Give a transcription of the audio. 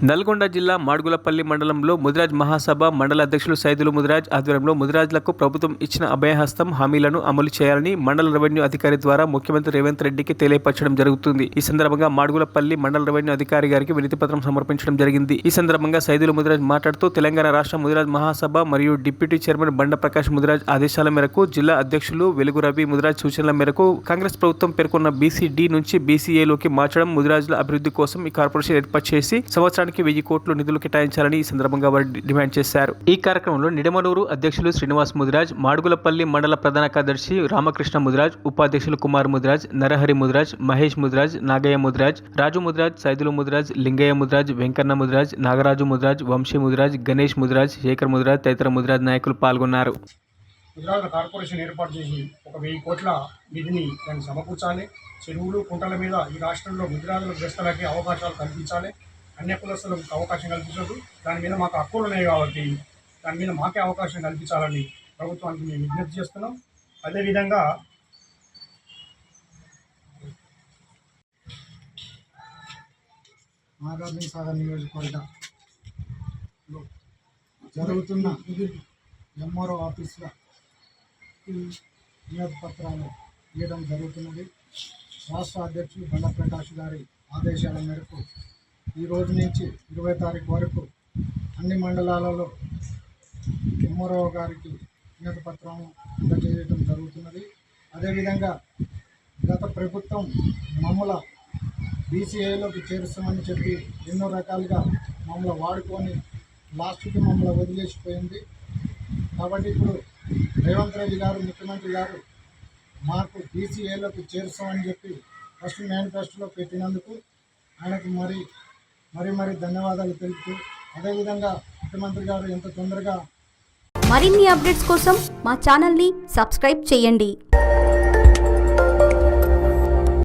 నల్గొండ జిల్లా మాడుగులపల్లి మండలంలో ముదిరాజ్ మహాసభ మండల అధ్యక్షులు సైదులు ముదిరాజ్ ఆధ్వర్యంలో ముదిరాజ్లకు ప్రభుత్వం ఇచ్చిన అభయహస్తం హామీలను అమలు చేయాలని మండల రెవెన్యూ అధికారి ద్వారా ముఖ్యమంత్రి రేవంత్ రెడ్డికి తెలియపరచడం జరుగుతుంది. ఈ సందర్భంగా మాడుగులపల్లి మండల రెవెన్యూ అధికారి గారికి వినతి పత్రం సమర్పించడం జరిగింది. ఈ సందర్భంగా సైదులు ముదిరాజ్ మాట్లాడుతూ తెలంగాణ రాష్ట్ర ముదిరాజ్ మహాసభ మరియు డిప్యూటీ చైర్మన్ బండ ప్రకాష్ ముదిరాజ్ ఆదేశాల మేరకు జిల్లా అధ్యక్షులు వెలుగు రవి ముదిరాజ్ సూచనల మేరకు కాంగ్రెస్ ప్రభుత్వం పేర్కొన్న బీసీ-డి నుంచి బీసీఏలోకి మార్చడం, ముదిరాజుల అభివృద్ధి కోసం ఈ కార్పొరేషన్ ఏర్పాటు చేసి సంవత్సరానికి 1000 కోట్లు నిధులు కేటాయించాలని ఈ సందర్భంగా వారు డిమాండ్ చేశారు. ఈ కార్యక్రమంలో నిడమనూరు అధ్యక్షులు శ్రీనివాస్ ముదిరాజ్, మాడుగులపల్లి మండల ప్రధాన కార్యదర్శి రామకృష్ణ ముదిరాజ్, ఉపాధ్యక్షులు కుమార్ ముదిరాజ్, నరహరి ముదిరాజ్, మహేష్ ముదిరాజ్, నాగయ్య ముదిరాజ్, రాజు ముదిరాజ్, సైదులు ముదిరాజ్, లింగయ్య ముదిరాజ్, వెంకన్న ముదిరాజ్, నాగరాజు ముదిరాజ్, వంశీ ముదిరాజ్, గణేష్ ముదిరాజ్, శేఖర్ ముదిరాజ్ తదితర ముదిరాజ్ నాయకులు పాల్గొన్నారు. ముదిరాజుల కార్పొరేషన్ ఏర్పాటు చేసి 1000 కోట్ల నిధిని దాన్ని సమకూర్చాలి. చెరువులు కుంటల మీద ఈ రాష్ట్రంలో ముదిరాజుల గ్రస్తలకి అవకాశాలు కల్పించాలి. అన్య కులస్తులకు అవకాశం కల్పించదు. దాని మీద మాకు హక్కులు ఉన్నాయి కాబట్టి దాని మీద మాకే అవకాశం కల్పించాలని ప్రభుత్వానికి మేము విజ్ఞప్తి చేస్తున్నాం. అదేవిధంగా నాగార్జున సాగర్ నియోజకవర్గంలో జరుగుతున్న ఎంఆర్ఓ ఆఫీసులో నియోజక పత్రాలు ఇవ్వడం జరుగుతున్నది. రాష్ట్ర అధ్యక్షులు బండ ప్రకాష్ గారి ఆదేశాల మేరకు ఈ రోజు నుంచి 20 తారీఖు వరకు అన్ని మండలాలలో ఎంఆర్ఓ గారికి వినతి పత్రం అందజేయడం జరుగుతున్నది. అదేవిధంగా గత ప్రభుత్వం మమ్మల్ని బీసీఐలోకి చేరుస్తామని చెప్పి ఎన్నో రకాలుగా మమ్మల్ని వాడుకొని లాస్ట్కి మమ్మల్ని వదిలేసిపోయింది. కాబట్టి ఇప్పుడు రేవంత్ రెడ్డి గారు ముఖ్యమంత్రి గారు మాకు బీసీఐలోకి చేరుస్తామని చెప్పి ఫస్ట్ మేనిఫెస్టోలో పెట్టినందుకు ఆయనకు మరీ ధన్యవాదాలు తెలుపుతూ, అదేవిధంగా ముఖ్యమంత్రి గారు ఎంత తొందరగా మరిన్ని అప్డేట్స్ కోసం మా ఛానల్ని సబ్స్క్రైబ్ చేయండి.